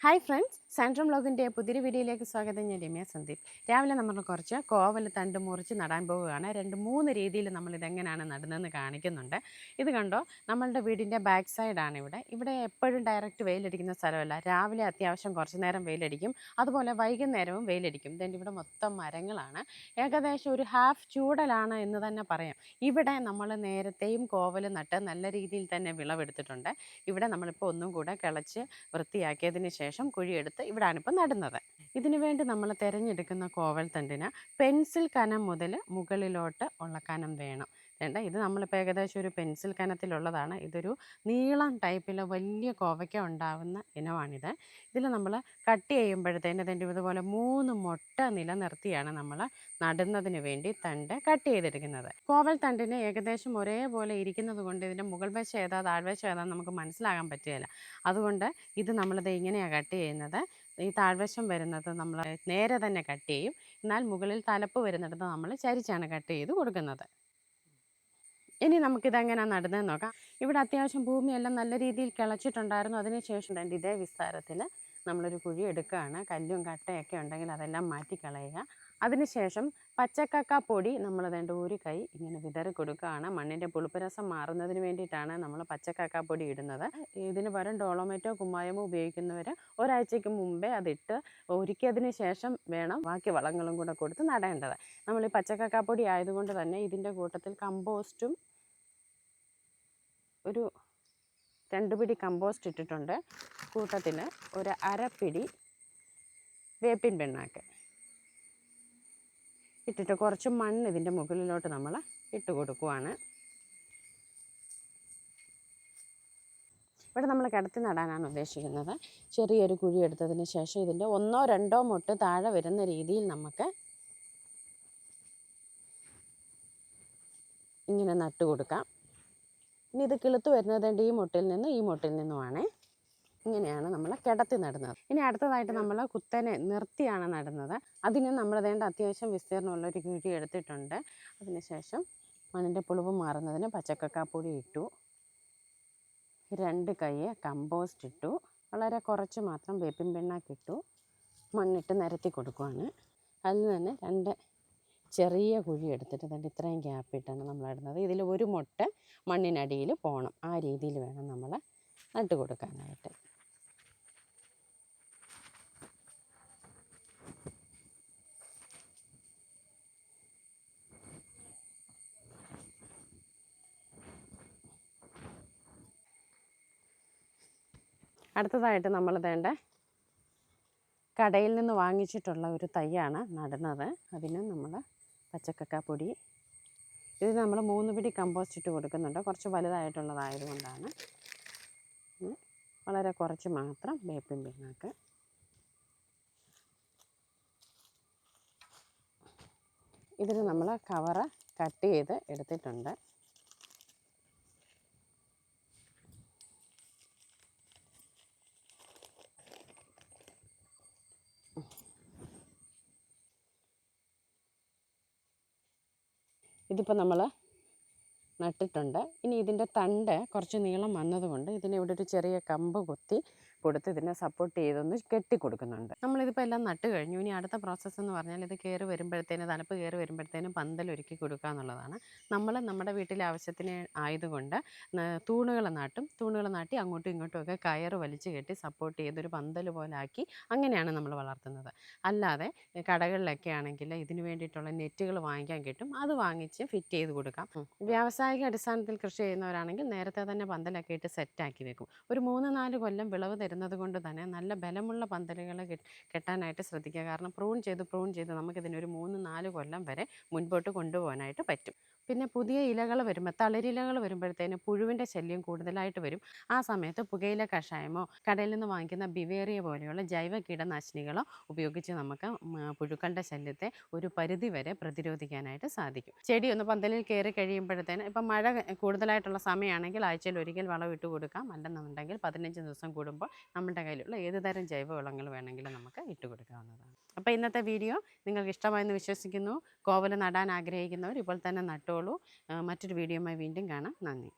Hi friends, സാൻഡ്രം വ്ലോഗിൻ്റെ പുതിയൊരു വീഡിയോയിലേക്ക് സ്വാഗതം. ഞാൻ രമ്യ സന്ദീപ്. രാവിലെ നമ്മൾ കുറച്ച് കോവൽ തണ്ട് മുറിച്ച് നടാൻ പോവുകയാണ്. 2-3 രീതിയിൽ നമ്മളിതെങ്ങനെയാണ് നടുന്നതെന്ന് കാണിക്കുന്നുണ്ട്. ഇത് കണ്ടോ, നമ്മളുടെ വീടിൻ്റെ ബാക്ക് സൈഡാണ് ഇവിടെ. ഇവിടെ എപ്പോഴും ഡയറക്റ്റ് വെയിലടിക്കുന്ന സ്ഥലമല്ല. രാവിലെ അത്യാവശ്യം കുറച്ച് നേരം വെയിലടിക്കും, അതുപോലെ വൈകുന്നേരവും വെയിലടിക്കും. ഇതിൻ്റെ ഇവിടെ മൊത്തം മരങ്ങളാണ്. ഏകദേശം ഒരു ഹാഫ് ചൂടലാണ് എന്ന് തന്നെ പറയാം. ഇവിടെ നമ്മൾ നേരത്തെയും കോവൽ നട്ട് നല്ല രീതിയിൽ തന്നെ വിളവെടുത്തിട്ടുണ്ട്. ഇവിടെ നമ്മളിപ്പോൾ ഒന്നും കൂടെ കിളച്ച് വൃത്തിയാക്കിയതിന് ശേഷം കുഴിയെടുത്ത് ഇവിടാണ് ഇപ്പോൾ നടുന്നത്. ഇതിനു വേണ്ടി നമ്മൾ തിരഞ്ഞെടുക്കുന്ന കോവൽ തണ്ടിന് പെൻസിൽ കനം മുതൽ മുകളിലോട്ട് ഉള്ള കനം വേണം. വേണ്ട, ഇത് നമ്മളിപ്പോൾ ഏകദേശം ഒരു പെൻസിൽ കനത്തിലുള്ളതാണ്. ഇതൊരു നീളം ടൈപ്പിൽ വലിയ കോവയ്ക്ക ഉണ്ടാവുന്ന ഇനമാണിത്. ഇതിൽ നമ്മൾ കട്ട് ചെയ്യുമ്പോഴത്തേന് ഇതിൻ്റെ ഇതുപോലെ 3 മുട്ട നിലനിർത്തിയാണ് നമ്മൾ നടുന്നതിന് വേണ്ടി തണ്ട് കട്ട് ചെയ്തെടുക്കുന്നത്. കോവൽ തണ്ടിന് ഏകദേശം ഒരേപോലെ ഇരിക്കുന്നത് കൊണ്ട് ഇതിൻ്റെ മുകൾ വശം ഏതാ താഴ്വശം ഏതാ നമുക്ക് മനസ്സിലാകാൻ പറ്റുകയില്ല. അതുകൊണ്ട് ഇത് നമ്മളിത് ഇങ്ങനെയാണ് കട്ട് ചെയ്യുന്നത്. ഈ താഴ്വശം വരുന്നത് നമ്മൾ നേരെ തന്നെ കട്ട് ചെയ്യും, എന്നാൽ മുകളിൽ തലപ്പ് വരുന്നിടത്ത് നമ്മൾ ചരിച്ചാണ് കട്ട് ചെയ്ത് കൊടുക്കുന്നത്. ഇനി നമുക്കിതെങ്ങനെയാണ് നടുന്നതെന്ന് നോക്കാം. ഇവിടെ അത്യാവശ്യം ഭൂമിയെല്ലാം നല്ല രീതിയിൽ കിളച്ചിട്ടുണ്ടായിരുന്നു. അതിനുശേഷം തന്നെ ഇതേ വിസ്താരത്തിൽ നമ്മളൊരു കുഴി എടുക്കുകയാണ്. കല്ലും കട്ടയൊക്കെ ഉണ്ടെങ്കിൽ അതെല്ലാം മാറ്റിക്കളയുക. അതിനുശേഷം പച്ചക്കക്കാപ്പൊടി നമ്മൾ വേണ്ട ഒരു കൈ ഇങ്ങനെ വിതറി കൊടുക്കുകയാണ്. മണ്ണിൻ്റെ പുളിപ്പരസം മാറുന്നതിന് വേണ്ടിയിട്ടാണ് നമ്മൾ പച്ചക്കക്കാപ്പൊടി ഇടുന്നത്. ഇതിന് പകരം ഡോളോമേറ്റോ കുമ്മായമോ ഉപയോഗിക്കുന്നവർ ഒരാഴ്ചയ്ക്ക് മുമ്പേ അതിട്ട് ഒരുക്കിയതിന് ശേഷം വേണം ബാക്കി വളങ്ങളും കൂടെ കൊടുത്ത് നടേണ്ടത്. നമ്മൾ ഈ പച്ചക്കക്കാപ്പൊടി ആയതുകൊണ്ട് തന്നെ ഇതിൻ്റെ കൂട്ടത്തിൽ കമ്പോസ്റ്റും ഒരു 2 പിടി കമ്പോസ്റ്റ് ഇട്ടിട്ടുണ്ട്. കൂട്ടത്തിൽ ഒരു അരപ്പിടി വേപ്പിൻ പിണ്ണാക്ക് ഇട്ടിട്ട് കുറച്ച് മണ്ണ് ഇതിൻ്റെ മുകളിലോട്ട് നമ്മൾ ഇട്ട് കൊടുക്കുവാണ്. ഇവിടെ നമ്മൾ കിടത്തി നടാനാണ് ഉദ്ദേശിക്കുന്നത്. ചെറിയൊരു കുഴി എടുത്തതിന് ശേഷം ഇതിൻ്റെ 1-2 മുട്ട് താഴെ വരുന്ന രീതിയിൽ നമുക്ക് ഇങ്ങനെ നട്ട് കൊടുക്കാം. ഇനി ഇത് കിളുത്ത് വരുന്നത് ഈ മുട്ടിൽ നിന്നുമാണ്. ഇങ്ങനെയാണ് നമ്മൾ കിടത്തി നടുന്നത്. ഇനി അടുത്തതായിട്ട് നമ്മൾ കുത്തനെ നിർത്തിയാണ് നടുന്നത്. അതിന് നമ്മൾ വേണ്ട അത്യാവശ്യം വിസ്തീർണമുള്ള ഒരു കുഴി എടുത്തിട്ടുണ്ട്. അതിനുശേഷം മണ്ണിൻ്റെ പുളിവ് മാറുന്നതിന് പച്ചക്കക്കാപ്പൊടി ഇട്ടു, 2 കൈ കമ്പോസ്റ്റ് ഇട്ടു, വളരെ കുറച്ച് മാത്രം വേപ്പിൻ പിണ്ണാക്ക് ഇട്ടു, മണ്ണിട്ട് നിരത്തി കൊടുക്കുവാണ്. അതിൽ തന്നെ 2 ചെറിയ കുഴി എടുത്തിട്ട് തന്നെ ഇത്രയും ഗ്യാപ്പ് ഇട്ടാണ് നമ്മൾ ഇടുന്നത്. ഇതിൽ ഒരു മുട്ട മണ്ണിനടിയിൽ പോകണം. ആ രീതിയിൽ വേണം നമ്മൾ നട്ട് കൊടുക്കാനായിട്ട്. അടുത്തതായിട്ട് നമ്മൾ വേണ്ട കടയിൽ നിന്ന് വാങ്ങിച്ചിട്ടുള്ള ഒരു തൈയാണ് നടുന്നത്. അതിന് നമ്മൾ പച്ചക്കക്കാപ്പൊടി, ഇത് നമ്മൾ 3 പിടി കമ്പോസ്റ്റ് ഇട്ട് കൊടുക്കുന്നുണ്ട്. കുറച്ച് വലുതായിട്ടുള്ളതായതുകൊണ്ടാണ്. വളരെ കുറച്ച് മാത്രം വേപ്പിൻ പിണ്ണാക്ക്. ഇതിന് നമ്മൾ കവറ് കട്ട് ചെയ്ത് എടുത്തിട്ടുണ്ട്. ഇതിപ്പോൾ നമ്മൾ നട്ടിട്ടുണ്ട്. ഇനി ഇതിൻ്റെ തണ്ട് കുറച്ച് നീളം വന്നതുകൊണ്ട് ഇതിനെ ഇവിടെ ഒരു ചെറിയ കമ്പ് കുത്തി കൊടുത്ത് ഇതിനെ സപ്പോർട്ട് ചെയ്തൊന്ന് കെട്ടി കൊടുക്കുന്നുണ്ട്. നമ്മളിതിപ്പോൾ എല്ലാം നട്ട് കഴിഞ്ഞു. ഇനി അടുത്ത പ്രോസസ്സ് എന്ന് പറഞ്ഞാൽ ഇത് കയറി വരുമ്പോഴത്തേനും, തണുപ്പ് കയറി വരുമ്പോഴത്തേനും പന്തലൊരുക്കി കൊടുക്കുക എന്നുള്ളതാണ്. നമ്മൾ നമ്മുടെ വീട്ടിലെ ആവശ്യത്തിന് ആയതുകൊണ്ട് തൂണുകൾ നാട്ടി അങ്ങോട്ടും ഇങ്ങോട്ടും ഒക്കെ കയറ് വലിച്ചു കെട്ടി സപ്പോർട്ട് ചെയ്തൊരു പന്തൽ പോലെ ആക്കി അങ്ങനെയാണ് നമ്മൾ വളർത്തുന്നത്. അല്ലാതെ കടകളിലൊക്കെ ആണെങ്കിൽ ഇതിന് വേണ്ടിയിട്ടുള്ള നെറ്റുകൾ വാങ്ങിക്കാൻ കിട്ടും. അത് വാങ്ങിച്ച് ഫിറ്റ് ചെയ്ത് കൊടുക്കാം. വ്യാവസായിക അടിസ്ഥാനത്തിൽ കൃഷി ചെയ്യുന്നവരാണെങ്കിൽ നേരത്തെ തന്നെ പന്തലൊക്കെ ഇട്ട് സെറ്റാക്കി വെക്കും. ഒരു 3-4 കൊല്ലം വിളവ് തരുന്നത് കൊണ്ട് തന്നെ നല്ല ബലമുള്ള പന്തലുകൾ കെട്ടാനായിട്ട് ശ്രദ്ധിക്കുക. കാരണം പ്രൂൺ ചെയ്ത് നമുക്കിതിനൊരു 3-4 കൊല്ലം വരെ മുൻപോട്ട് കൊണ്ടുപോകാനായിട്ട് പറ്റും. പിന്നെ പുതിയ ഇലകൾ വരുമ്പോൾ, തളിരിലകൾ വരുമ്പോഴത്തേനും പുഴുവിൻ്റെ ശല്യം കൂടുതലായിട്ട് വരും. ആ സമയത്ത് പുകയില കഷായമോ കടയിൽ നിന്ന് വാങ്ങിക്കുന്ന ബിവേറിയ പോലെയുള്ള ജൈവ കീടനാശിനികളോ ഉപയോഗിച്ച് നമുക്ക് പുഴുക്കളുടെ ശല്യത്തെ ഒരു പരിധി വരെ പ്രതിരോധിക്കാനായിട്ട് സാധിക്കും. ചെടി ഒന്ന് പന്തലിൽ കയറി കഴിയുമ്പോഴത്തേന്, ഇപ്പം മഴ കൂടുതലായിട്ടുള്ള സമയമാണെങ്കിൽ ആഴ്ചയിൽ ഒരിക്കൽ വളം ഇട്ട് കൊടുക്കാം. അല്ലെന്നുണ്ടെങ്കിൽ 15 ദിവസം കൂടുമ്പോൾ നമ്മുടെ കയ്യിലുള്ള ഏത് തരം ജൈവവളങ്ങൾ വേണമെങ്കിലും നമുക്ക് ഇട്ട് കൊടുക്കാവുന്നതാണ്. അപ്പോൾ ഇന്നത്തെ വീഡിയോ നിങ്ങൾക്ക് ഇഷ്ടമായെന്ന് വിശ്വസിക്കുന്നു. കോവൽ നടാൻ ആഗ്രഹിക്കുന്നവർ ഇപ്പോൾ തന്നെ നട്ടോളൂ. മറ്റൊരു വീഡിയോയുമായി വീണ്ടും കാണാം. നന്ദി.